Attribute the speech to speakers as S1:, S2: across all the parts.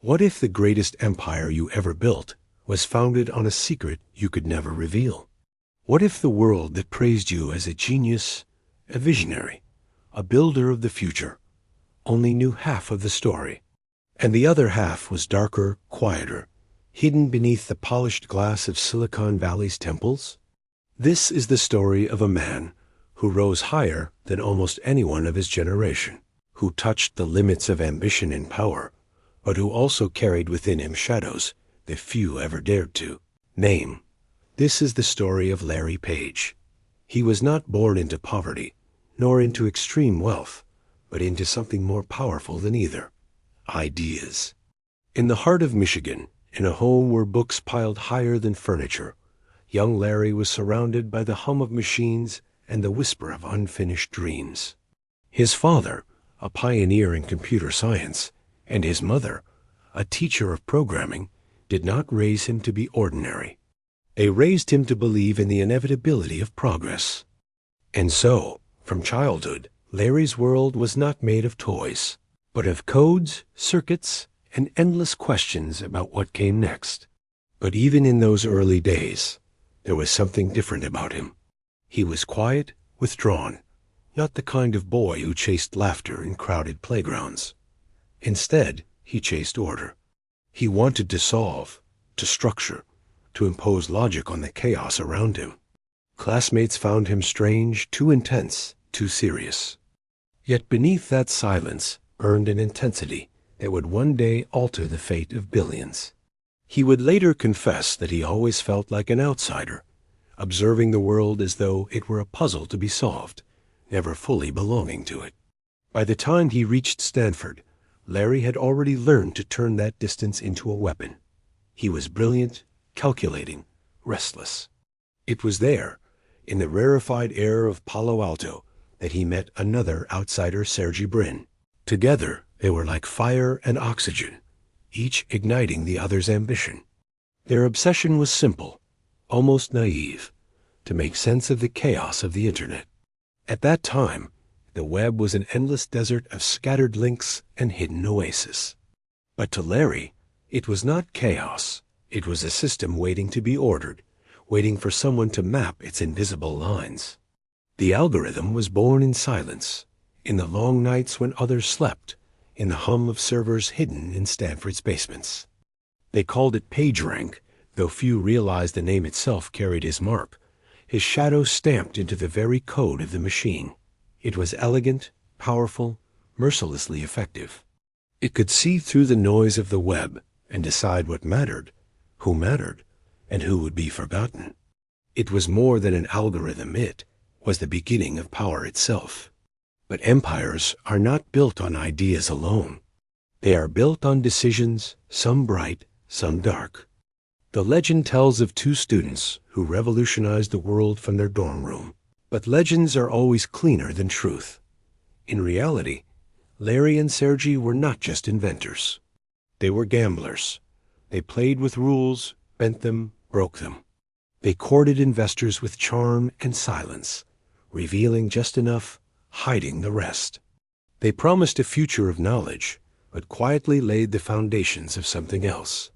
S1: What if the greatest empire you ever built was founded on a secret you could never reveal? What if the world that praised you as a genius, a visionary, a builder of the future, only knew half of the story, and the other half was darker, quieter, hidden beneath the polished glass of Silicon Valley's temples? This is the story of a man who rose higher than almost anyone of his generation, who touched the limits of ambition and power, but who also carried within him shadows that few ever dared to name. This is the story of Larry Page. He was not born into poverty, nor into extreme wealth, but into something more powerful than either: ideas. In the heart of Michigan, in a home where books piled higher than furniture, young Larry was surrounded by the hum of machines and the whisper of unfinished dreams. His father, a pioneer in computer science, and his mother, a teacher of programming, did not raise him to be ordinary. They raised him to believe in the inevitability of progress. And so, from childhood, Larry's world was not made of toys, but of codes, circuits, and endless questions about what came next. But even in those early days, there was something different about him. He was quiet, withdrawn, not the kind of boy who chased laughter in crowded playgrounds. Instead, he chased order. He wanted to solve, to structure, to impose logic on the chaos around him. Classmates found him strange, too intense, too serious. Yet beneath that silence burned an intensity that would one day alter the fate of billions. He would later confess that he always felt like an outsider, observing the world as though it were a puzzle to be solved, never fully belonging to it. By the time he reached Stanford, Larry had already learned to turn that distance into a weapon. He was brilliant, calculating, restless. It was there, in the rarefied air of Palo Alto, that he met another outsider, Sergey Brin. Together, they were like fire and oxygen, each igniting the other's ambition. Their obsession was simple, almost naive, to make sense of the chaos of the internet. At that time, the web was an endless desert of scattered links and hidden oases. But to Larry, it was not chaos. It was a system waiting to be ordered, waiting for someone to map its invisible lines. The algorithm was born in silence, in the long nights when others slept, in the hum of servers hidden in Stanford's basements. They called it PageRank, though few realized the name itself carried his mark, his shadow stamped into the very code of the machine. It was elegant, powerful, mercilessly effective. It could see through the noise of the web and decide what mattered, and who would be forgotten. It was more than an algorithm. It was the beginning of power itself. But empires are not built on ideas alone. They are built on decisions, some bright, some dark. The legend tells of two students who revolutionized the world from their dorm room. But legends are always cleaner than truth. In reality, Larry and Sergey were not just inventors. They were gamblers. They played with rules, bent them, broke them. They courted investors with charm and silence, revealing just enough, hiding the rest. They promised a future of knowledge, but quietly laid the foundations of something else: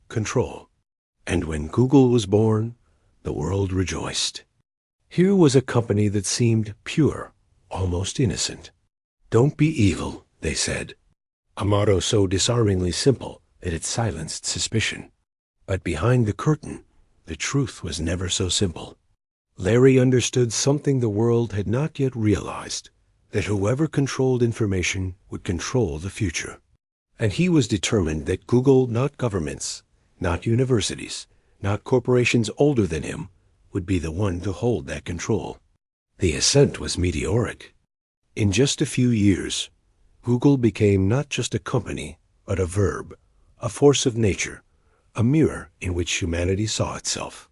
S1: control. And when Google was born, the world rejoiced. Here was a company that seemed pure, almost innocent. "Don't be evil," they said, a motto so disarmingly simple that it silenced suspicion. But behind the curtain, the truth was never so simple. Larry understood something the world had not yet realized, that whoever controlled information would control the future. And he was determined that Google, not governments, not universities, not corporations older than him, would be the one to hold that control. The ascent was meteoric. In just a few years, Google became not just a company, but a verb, a force of nature, a mirror in which humanity saw itself.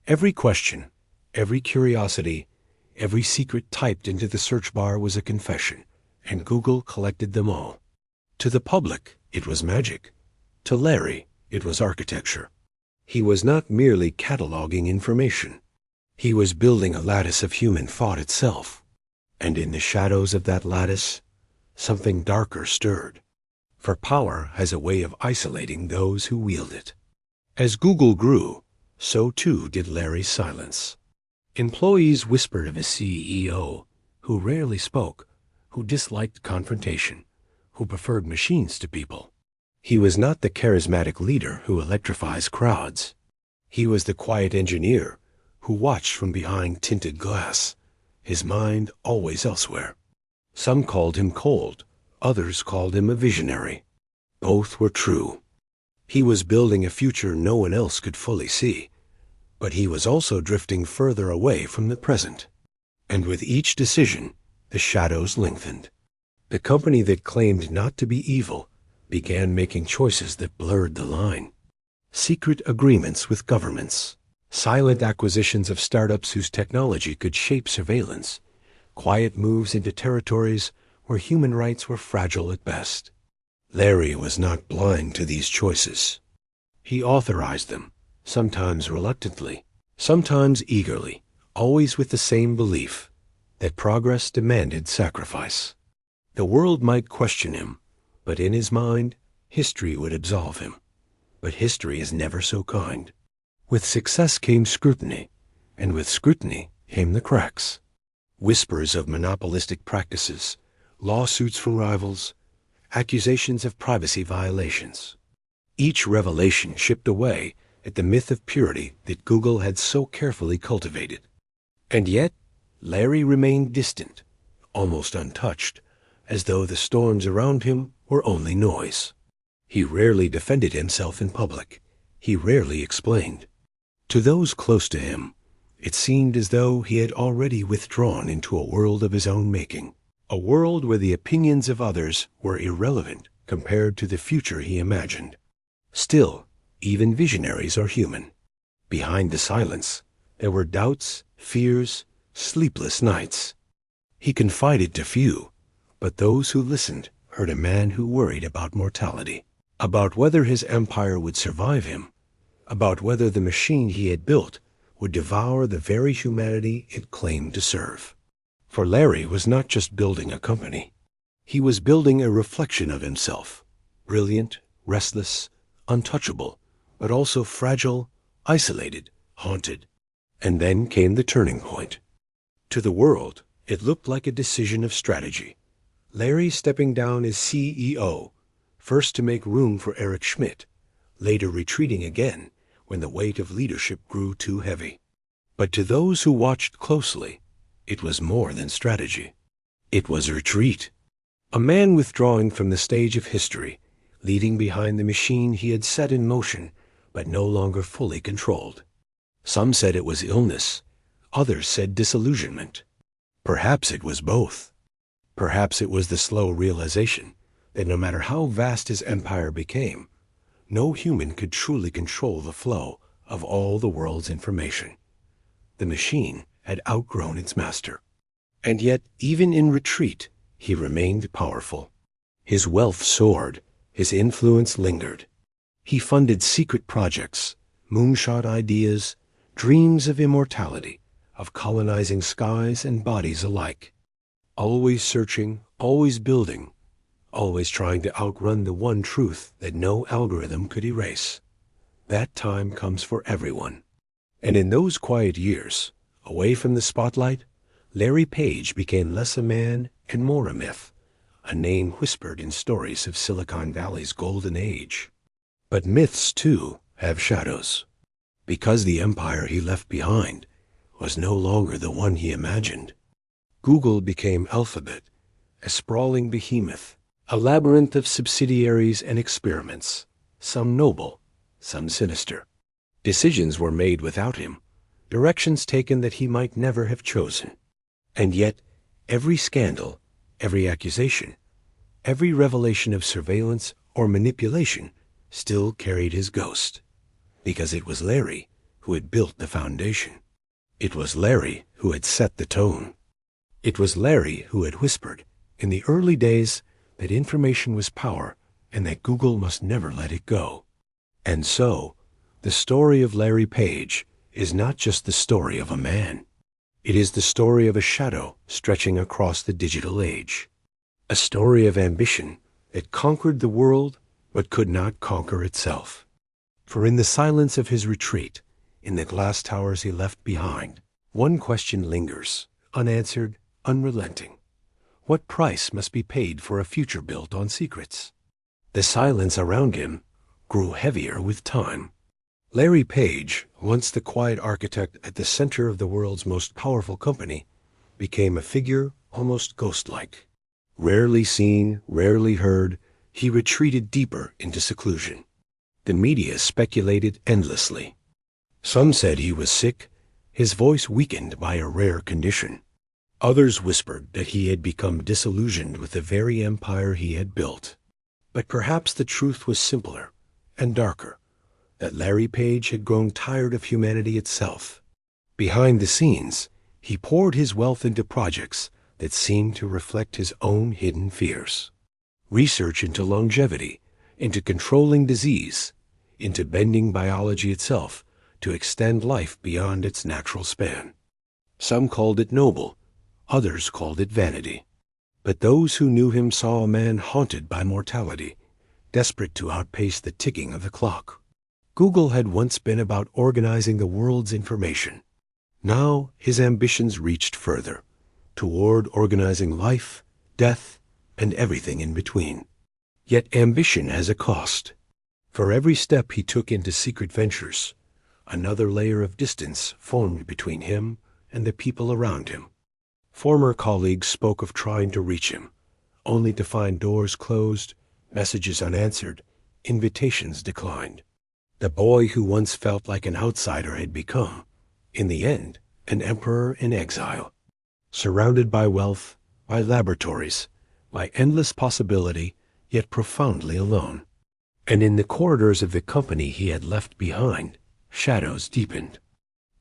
S1: Every question, every curiosity, every secret typed into the search bar was a confession, and Google collected them all. To the public, it was magic. To Larry, it was architecture. He was not merely cataloging information. He was building a lattice of human thought itself. And in the shadows of that lattice, something darker stirred. For power has a way of isolating those who wield it. As Google grew, so too did Larry's silence. Employees whispered of a CEO who rarely spoke, who disliked confrontation, who preferred machines to people. He was not the charismatic leader who electrifies crowds. He was the quiet engineer who watched from behind tinted glass, his mind always elsewhere. Some called him cold, others called him a visionary. Both were true. He was building a future no one else could fully see, but he was also drifting further away from the present. And with each decision, the shadows lengthened. The company that claimed not to be evil began making choices that blurred the line. Secret agreements with governments, silent acquisitions of startups whose technology could shape surveillance, quiet moves into territories where human rights were fragile at best. Larry was not blind to these choices. He authorized them, sometimes reluctantly, sometimes eagerly, always with the same belief that progress demanded sacrifice. The world might question him, but in his mind, history would absolve him. But history is never so kind. With success came scrutiny, and with scrutiny came the cracks. Whispers of monopolistic practices, lawsuits from rivals, accusations of privacy violations. Each revelation chipped away at the myth of purity that Google had so carefully cultivated. And yet, Larry remained distant, almost untouched, as though the storms around him were only noise. He rarely defended himself in public. He rarely explained. To those close to him, it seemed as though he had already withdrawn into a world of his own making, a world where the opinions of others were irrelevant compared to the future he imagined. Still, even visionaries are human. Behind the silence, there were doubts, fears, sleepless nights. He confided to few, but those who listened heard a man who worried about mortality, about whether his empire would survive him, about whether the machine he had built would devour the very humanity it claimed to serve. For Larry was not just building a company. He was building a reflection of himself, brilliant, restless, untouchable, but also fragile, isolated, haunted. And then came the turning point. To the world, it looked like a decision of strategy. Larry stepping down as CEO, first to make room for Eric Schmidt, later retreating again when the weight of leadership grew too heavy. But to those who watched closely, it was more than strategy. It was retreat. A man withdrawing from the stage of history, leaving behind the machine he had set in motion, but no longer fully controlled. Some said it was illness. Others said disillusionment. Perhaps it was both. Perhaps it was the slow realization that no matter how vast his empire became, no human could truly control the flow of all the world's information. The machine had outgrown its master. And yet, even in retreat, he remained powerful. His wealth soared, his influence lingered. He funded secret projects, moonshot ideas, dreams of immortality, of colonizing skies and bodies alike. Always searching, always building, always trying to outrun the one truth that no algorithm could erase. That time comes for everyone. And in those quiet years, away from the spotlight, Larry Page became less a man and more a myth, a name whispered in stories of Silicon Valley's golden age. But myths, too, have shadows. Because the empire he left behind was no longer the one he imagined, Google became Alphabet, a sprawling behemoth, a labyrinth of subsidiaries and experiments, some noble, some sinister. Decisions were made without him, directions taken that he might never have chosen. And yet, every scandal, every accusation, every revelation of surveillance or manipulation still carried his ghost, because it was Larry who had built the foundation. It was Larry who had set the tone. It was Larry who had whispered, in the early days, that information was power and that Google must never let it go. And so, the story of Larry Page is not just the story of a man. It is the story of a shadow stretching across the digital age. A story of ambition It conquered the world, but could not conquer itself. For in the silence of his retreat, in the glass towers he left behind, one question lingers, unanswered, unrelenting. What price must be paid for a future built on secrets? The silence around him grew heavier with time. Larry Page, once the quiet architect at the center of the world's most powerful company, became a figure almost ghost-like. Rarely seen, rarely heard, he retreated deeper into seclusion. The media speculated endlessly. Some said he was sick, his voice weakened by a rare condition. Others whispered that he had become disillusioned with the very empire he had built. But perhaps the truth was simpler and darker, that Larry Page had grown tired of humanity itself. Behind the scenes, he poured his wealth into projects that seemed to reflect his own hidden fears. Research into longevity, into controlling disease, into bending biology itself to extend life beyond its natural span. Some called it noble, others called it vanity. But those who knew him saw a man haunted by mortality, desperate to outpace the ticking of the clock. Google had once been about organizing the world's information. Now his ambitions reached further, toward organizing life, death, and everything in between. Yet ambition has a cost. For every step he took into secret ventures, another layer of distance formed between him and the people around him. Former colleagues spoke of trying to reach him, only to find doors closed, messages unanswered, invitations declined. The boy who once felt like an outsider had become, in the end, an emperor in exile, surrounded by wealth, by laboratories, by endless possibility, yet profoundly alone. And in the corridors of the company he had left behind, shadows deepened.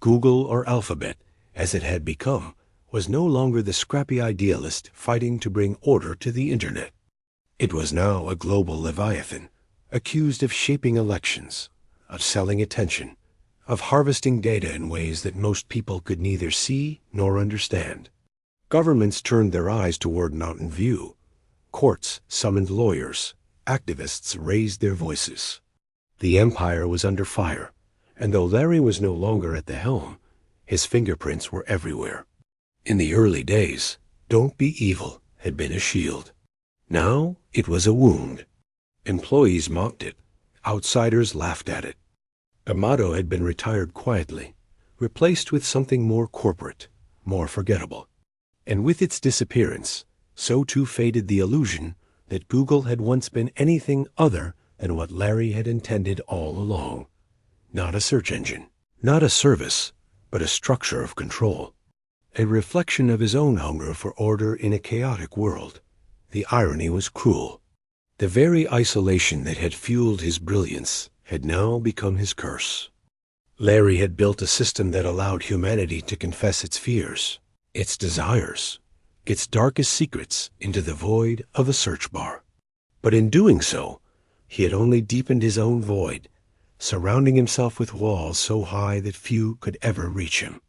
S1: Google, or Alphabet, as it had become, was no longer the scrappy idealist fighting to bring order to the internet. It was now a global leviathan, accused of shaping elections, of selling attention, of harvesting data in ways that most people could neither see nor understand. Governments turned their eyes toward Mountain View. Courts summoned lawyers. Activists raised their voices. The empire was under fire, and though Larry was no longer at the helm, his fingerprints were everywhere. In the early days, "Don't be evil" had been a shield. Now it was a wound. Employees mocked it. Outsiders laughed at it. The motto had been retired quietly, replaced with something more corporate, more forgettable. And with its disappearance, so too faded the illusion that Google had once been anything other than what Larry had intended all along. Not a search engine, not a service, but a structure of control. A reflection of his own hunger for order in a chaotic world. The irony was cruel. The very isolation that had fueled his brilliance had now become his curse. Larry had built a system that allowed humanity to confess its fears, its desires, its darkest secrets into the void of a search bar. But in doing so, he had only deepened his own void, surrounding himself with walls so high that few could ever reach him.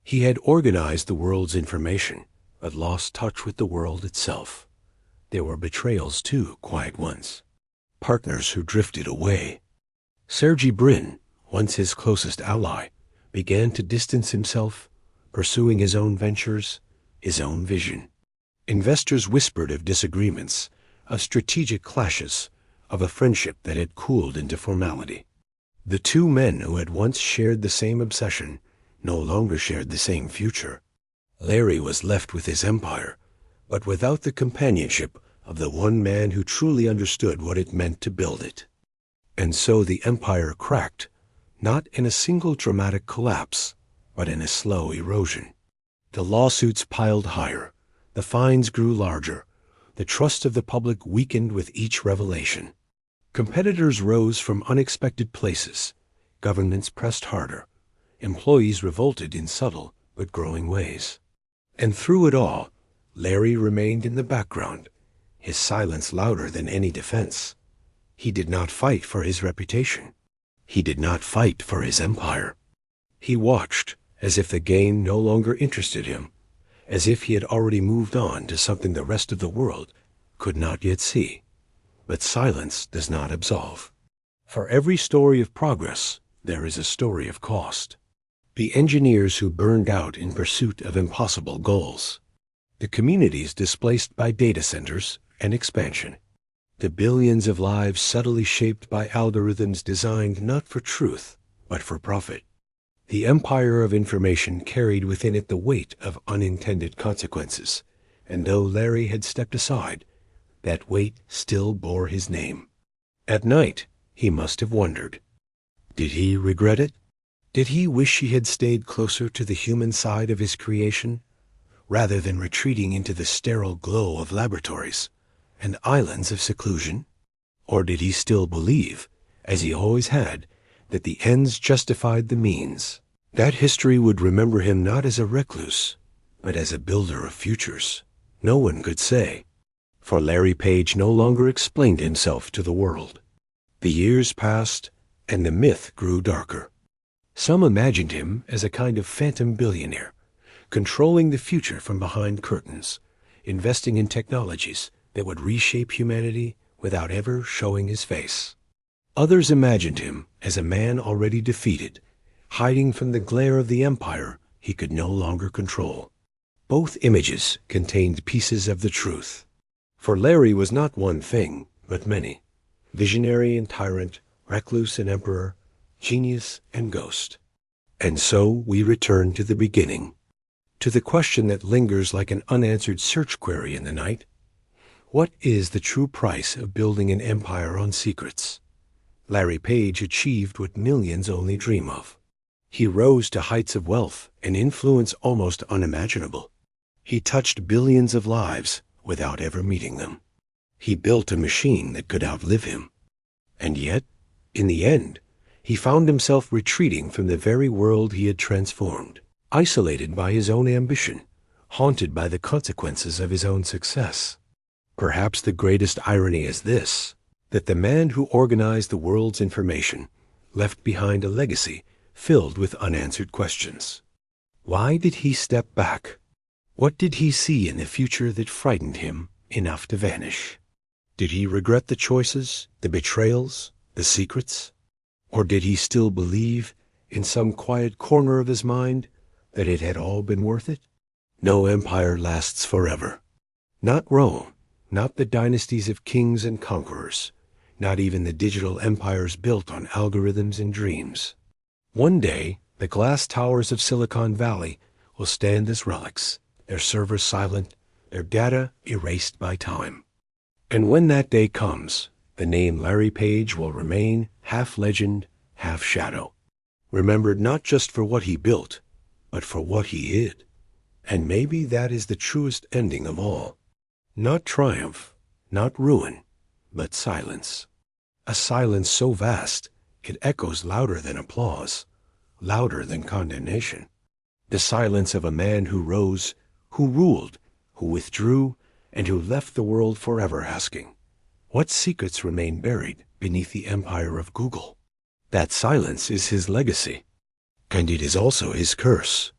S1: He had organized the world's information, but lost touch with the world itself. There were betrayals too, quiet ones. Partners who drifted away. Sergey Brin, once his closest ally, began to distance himself, pursuing his own ventures, his own vision. Investors whispered of disagreements, of strategic clashes, of a friendship that had cooled into formality. The two men who had once shared the same obsession no longer shared the same future. Larry was left with his empire, but without the companionship of the one man who truly understood what it meant to build it. And so the empire cracked, not in a single dramatic collapse, but in a slow erosion. The lawsuits piled higher, the fines grew larger, the trust of the public weakened with each revelation. Competitors rose from unexpected places, governments pressed harder, employees revolted in subtle but growing ways. And through it all, Larry remained in the background, his silence louder than any defense. He did not fight for his reputation. He did not fight for his empire. He watched as if the game no longer interested him, as if he had already moved on to something the rest of the world could not yet see. But silence does not absolve. For every story of progress, there is a story of cost. The engineers who burned out in pursuit of impossible goals. The communities displaced by data centers and expansion. The billions of lives subtly shaped by algorithms designed not for truth, but for profit. The empire of information carried within it the weight of unintended consequences, and though Larry had stepped aside, that weight still bore his name. At night, he must have wondered. Did he regret it? Did he wish he had stayed closer to the human side of his creation, rather than retreating into the sterile glow of laboratories and islands of seclusion? Or did he still believe, as he always had, that the ends justified the means, that history would remember him not as a recluse, but as a builder of futures? No one could say, for Larry Page no longer explained himself to the world. The years passed, and the myth grew darker. Some imagined him as a kind of phantom billionaire, controlling the future from behind curtains, investing in technologies that would reshape humanity without ever showing his face. Others imagined him as a man already defeated, hiding from the glare of the empire he could no longer control. Both images contained pieces of the truth. For Larry was not one thing, but many. Visionary and tyrant, recluse and emperor, genius and ghost. And so we return to the beginning, to the question that lingers like an unanswered search query in the night. What is the true price of building an empire on secrets? Larry Page achieved what millions only dream of. He rose to heights of wealth and influence almost unimaginable. He touched billions of lives without ever meeting them. He built a machine that could outlive him. And yet, in the end, he found himself retreating from the very world he had transformed, isolated by his own ambition, haunted by the consequences of his own success. Perhaps the greatest irony is this, that the man who organized the world's information left behind a legacy filled with unanswered questions. Why did he step back? What did he see in the future that frightened him enough to vanish? Did he regret the choices, the betrayals, the secrets? Or did he still believe, in some quiet corner of his mind, that it had all been worth it? No empire lasts forever. Not Rome, not the dynasties of kings and conquerors, not even the digital empires built on algorithms and dreams. One day, the glass towers of Silicon Valley will stand as relics, their servers silent, their data erased by time. And when that day comes, the name Larry Page will remain half legend, half shadow, remembered not just for what he built, but for what he hid. And maybe that is the truest ending of all. Not triumph, not ruin, but silence. A silence so vast, it echoes louder than applause, louder than condemnation. The silence of a man who rose, who ruled, who withdrew, and who left the world forever asking, what secrets remain buried beneath the empire of Google? That silence is his legacy, and it is also his curse.